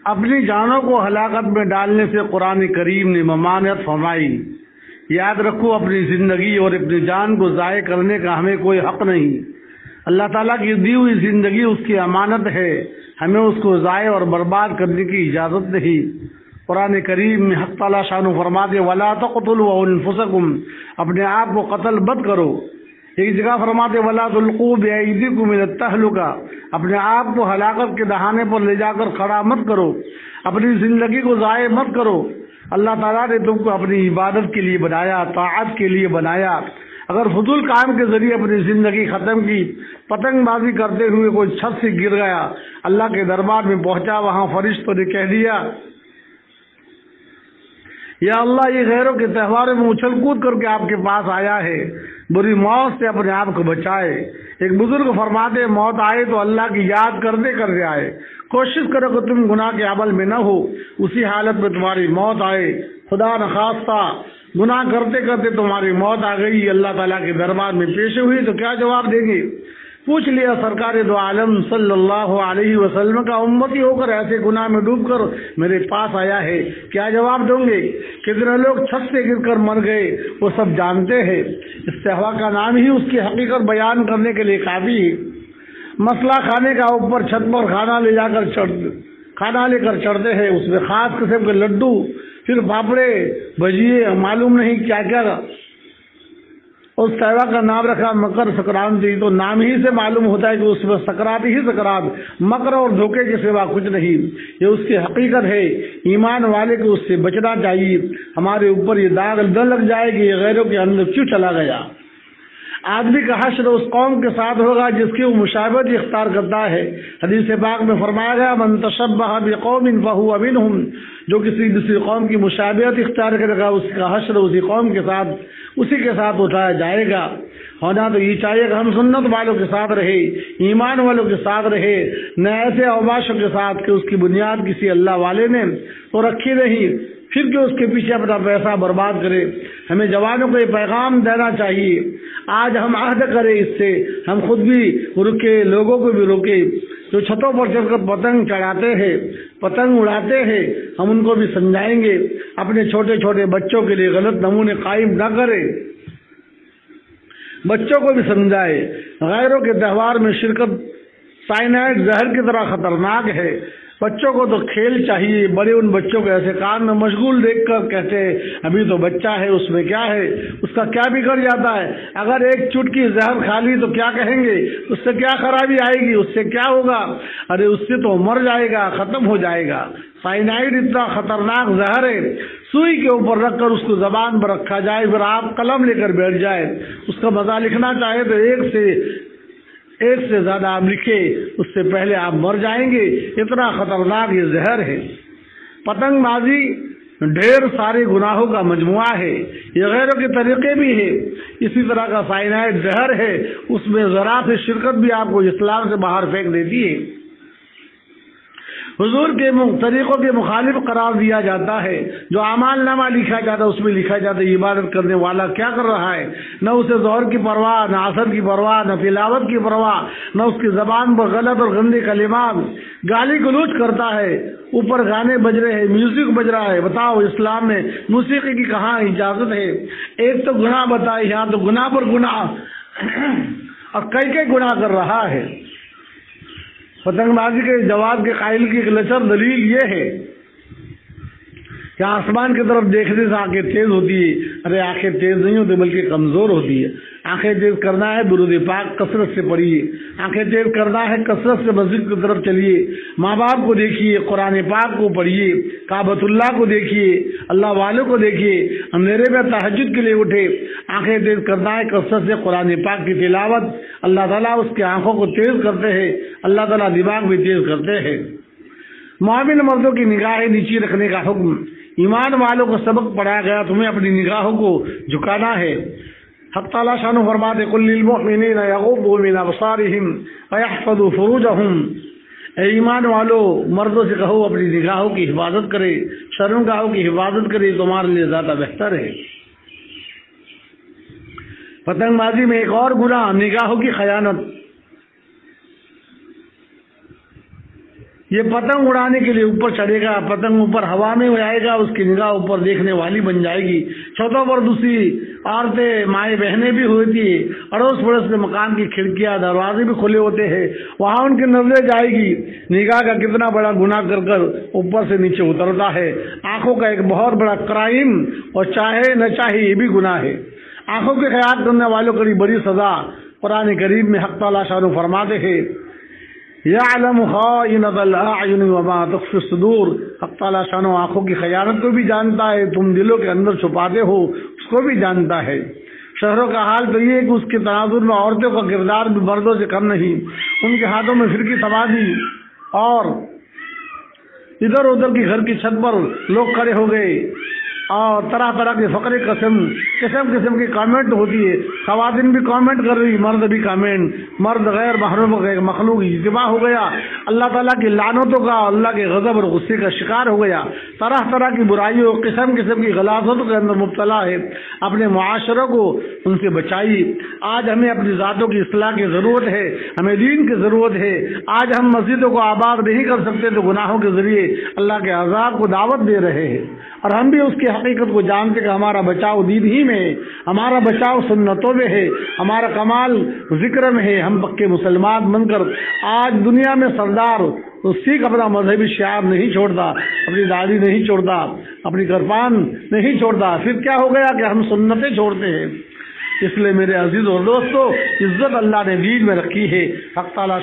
اپنی جانوں کو ہلاکت میں ڈالنے سے قرآن کریم نے ممانعت فرمائی۔ یاد رکھو اپنی زندگی اور اپنی جان کو ضائع کرنے کا ہمیں کوئی حق نہیں۔ اللہ تعالیٰ کی دی ہوئی زندگی اس کی امانت ہے، ہمیں اس کو ضائع اور برباد کرنے کی اجازت نہیں۔ قرآن کریم میں حق تعالیٰ شان فرماتے وَلَا تَقْتُلُوا أَنفُسَكُمْ، اپنے آپ کو قتل مت کرو۔ ایک جگہ فرماتے وَلَا تُلْقُوا بِأَيْدِيكُمْ إِلَى التَّهْلُكَةِ، اپنے آپ کو ہلاکت کے دہانے پر لے جا کر کھڑا مت کرو، اپنی زندگی کو ضائع مت کرو۔ اللہ تعالیٰ نے تم کو اپنی عبادت کے لیے بنایا، طاعت کے لیے بنایا۔ اگر فضول کام کے ذریعے اپنی زندگی ختم کی، پتنگ بازی کرتے ہوئے کوئی چھت سے گر گیا، اللہ کے دربار میں پہنچا، وہاں فرشتوں نے کہہ دیا یا اللہ یہ غیروں کے تہواروں میں اچھل کود کر کے آپ کے پاس آیا ہے، بری موت سے اپنے آپ کو بچائے۔ ایک بزرگ فرماتے موت آئے تو اللہ کی یاد کرتے کرتے آئے، کوشش کرو کہ تم گناہ کے عمل میں نہ ہو، اسی حالت میں تمہاری موت آئے۔ خدا نخواستہ گناہ کرتے کرتے تمہاری موت آ گئی، اللہ تعالیٰ کے دربار میں پیش ہوئی تو کیا جواب دیں گے؟ پوچھ لیا سرکار دو عالم صلی اللہ علیہ وسلم کا امتی ہو کر ایسے گناہ میں ڈوب کر میرے پاس آیا ہے، کیا جواب دوں گے؟ کتنے لوگ چھت سے گر کر مر گئے وہ سب جانتے ہیں۔ استحوا کا نام ہی اس کی حقیقت بیان کرنے کے لیے کافی ہے۔ مسئلہ کھانے کا اوپر چھت پر کھانا لے کر چڑھتے ہیں، اس میں خاص قسم کے لڈو، پھر پاپڑے، بھجیے، معلوم نہیں کیا کیا، اس تہوار کا نام رکھا مکر سکرانتی، تو نام ہی سے معلوم ہوتا ہے کہ اس میں سکرات ہی سکرات، مکر اور دھوکے کے سوا کچھ نہیں۔ یہ اس کی حقیقت ہے، ایمان والے کو اس سے بچنا چاہیے۔ ہمارے اوپر یہ داغ نہ لگ جائے کہ یہ غیروں کے اندر کیوں چلا گیا۔ آدمی کا حشر اس قوم کے ساتھ ہوگا جس کی وہ مشابہت اختیار کرتا ہے۔ حدیث پاک میں فرمایا گیا من تشبہ بقوم فہو منہم، جو کسی دوسری قوم کی مشابہت اختیار کرے گا اس کا حشر اسی کے ساتھ اٹھایا جائے گا۔ ہونا تو یہ چاہیے کہ ہم سنت والوں کے ساتھ رہے، ایمان والوں کے ساتھ رہے، نہ ایسے اوباشوں کے ساتھ کہ اس کی بنیاد کسی اللہ والے نے تو رکھی نہیں، پھر کہ اس کے پیچھے اپنا پیسہ برباد کرے۔ ہمیں جوانوں کو یہ پیغام دینا چاہیے، آج ہم عہد کریں اس سے، ہم خود بھی رکے، لوگوں کو بھی روکے۔ جو چھتوں پر چڑھ کر پتنگ چڑھاتے ہیں، پتنگ اڑاتے ہیں، ہم ان کو بھی سمجھائیں گے۔ اپنے چھوٹے چھوٹے بچوں کے لیے غلط نمونے قائم نہ کرے، بچوں کو بھی سمجھائے۔ غیروں کے تہوار میں شرکت سائنائڈ زہر کی طرح خطرناک ہے۔ بچوں کو تو کھیل چاہیے، بڑے ان بچوں کو ایسے کام میں مشغول دیکھ کر کہتے ہیں ابھی تو بچہ ہے، اس میں کیا ہے، اس کا کیا بگڑ جاتا ہے، اگر ایک چٹکی زہر کھا لی تو کیا کہیں گے، اس سے کیا خرابی آئے گی، اس سے کیا ہوگا، ارے اس سے تو مر جائے گا، ختم ہو جائے گا۔ سائنائڈ اتنا خطرناک زہر ہے، سوئی کے اوپر رکھ کر اس کو زبان پر رکھا جائے، پھر آپ قلم لے کر بیٹھ جائے، اس کا مزہ لکھنا چاہے تو ایک سے زیادہ آپ لکھے، اس سے پہلے آپ مر جائیں گے، اتنا خطرناک یہ زہر ہے۔ پتنگ بازی ڈھیر سارے گناہوں کا مجموعہ ہے، یہ غیروں کے طریقے بھی ہے، اسی طرح کا سائنائڈ زہر ہے، اس میں ذرا سے شرکت بھی آپ کو اسلام سے باہر پھینک دیتی ہے۔ حضور کے طریقوں کے مخالف قرار دیا جاتا ہے، جو اعمال نامہ لکھا جاتا ہے اس میں لکھا جاتا ہے عبادت کرنے والا کیا کر رہا ہے، نہ اسے ظہر کی پرواہ، نہ عصر کی پرواہ، نہ تلاوت کی پرواہ، نہ اس کی زبان پر غلط اور گندے کلمات، گالی گلوچ کرتا ہے، اوپر گانے بج رہے ہیں، میوزک بج رہا ہے۔ بتاؤ اسلام میں موسیقی کی کہاں اجازت ہے؟ ایک تو گناہ بتائے، یہاں تو گناہ پر گناہ اور کئی گناہ کر رہا ہے۔ پتنگ بازی کے جواز کے قائل کی ایک لچر دلیل یہ ہے کہ آسمان کی طرف دیکھنے سے آنکھیں تیز ہوتی ہے، ارے آنکھیں تیز نہیں ہوتی بلکہ کمزور ہوتی ہے۔ آنکھیں تیز کرنا ہے درود پاک کثرت سے پڑھیے، آنکھیں تیز کرنا ہے کثرت سے مسجد کی طرف چلیے، ماں باپ کو دیکھیے، قرآن پاک کو پڑھیے، کعبۃ اللہ کو دیکھیے، اللہ والوں کو دیکھیے، اندھیرے میں تہجد کے لیے اٹھے۔ آنکھیں تیز کرنا ہے کثرت سے قرآن پاک کی تلاوت، اللہ تعالیٰ اس کی آنکھوں کو تیز کرتے ہیں، اللہ تعالیٰ دماغ بھی تیز کرتے ہیں۔ مومن مردوں کی نگاہیں نیچی رکھنے کا حکم، ایمان والوں کو سبق پڑھایا گیا، تمہیں اپنی نگاہوں کو جھکانا ہے۔ حق تعالیٰ شانہ فرماتے قل للمؤمنین یغضوا من ابصارہم ویحفظوا فروجہم، اے ایمان والو مردوں سے کہو اپنی نگاہوں کی حفاظت کرے، شرمگاہوں کی حفاظت کرے، تمہارے لیے زیادہ بہتر ہے۔ پتنگ بازی میں ایک اور گناہ نگاہوں کی خیانت، یہ پتنگ اڑانے کے لیے اوپر چڑھے گا، پتنگ اوپر ہوا میں جائے گا، اس کی نگاہ اوپر دیکھنے والی بن جائے گی۔ چھتوں پر دوسری عورتیں مائیں بہنیں بھی ہوتی ہیں، اڑوس پڑوس میں مکان کی کھڑکیاں دروازے بھی کھلے ہوتے ہیں، وہاں ان کی نظریں جائے گی۔ نگاہ کا کتنا بڑا گناہ کر کر اوپر سے نیچے اترتا ہے۔ آنکھوں کا ایک بہت بڑا کرائم، اور چاہے نہ چاہے یہ بھی گناہ ہے۔ آنکھوں کے خیال کرنے والوں کو بڑی سزا قرآن کریم میں حق تعالیٰ شان فرماتے ہیں، یعلم خائنۃ الاعین وما تخفی الصدور۔ حق تعالیٰ شان آنکھوں کی خیانت کو بھی جانتا ہے، تم دلوں کے اندر چھپاتے ہو اس کو بھی جانتا ہے۔ شہروں کا حال تو یہ ہے کہ اس کے تناظر میں عورتوں کا کردار بھی مردوں سے کم نہیں، ان کے ہاتھوں میں فرقی تبادی، اور ادھر ادھر کی گھر کی چھت پر لوگ کھڑے ہو گئے، اور طرح طرح کے فقرے قسم کی کامنٹ ہوتی ہے۔ خواتین بھی کامنٹ کر رہی، مرد بھی کامنٹ، مرد غیر محرم مخلوق اجتماع ہو گیا، اللہ تعالیٰ کی لعنتوں کا، اللہ کے غضب اور غصے کا شکار ہو گیا، طرح طرح کی برائیوں، قسم کی غلاظتوں کے اندر مبتلا ہے۔ اپنے معاشروں کو ان سے بچائیے۔ آج ہمیں اپنی ذاتوں کی اصلاح کی ضرورت ہے، ہمیں دین کی ضرورت ہے۔ آج ہم مسجدوں کو آباد نہیں کر سکتے تو گناہوں کے ذریعے اللہ کے عذاب کو دعوت دے رہے ہیں، اور ہم بھی اس کی حقیقت کو جانتے کہ ہمارا بچاؤ دین ہی میں ہے، ہمارا بچاؤ سنتوں میں ہے، ہمارا کمال ذکر میں ہے۔ ہم پکے مسلمان بن کر آج دنیا میں سردار سکھ اپنا مذہبی شعار نہیں چھوڑتا، اپنی داڑھی نہیں چھوڑتا، اپنی کرپان نہیں چھوڑتا، پھر کیا ہو گیا کہ ہم سنتیں چھوڑتے ہیں۔ اس لیے میرے عزیز اور دوستو، عزت اللہ نے دین میں رکھی ہے۔ حق تعالیٰ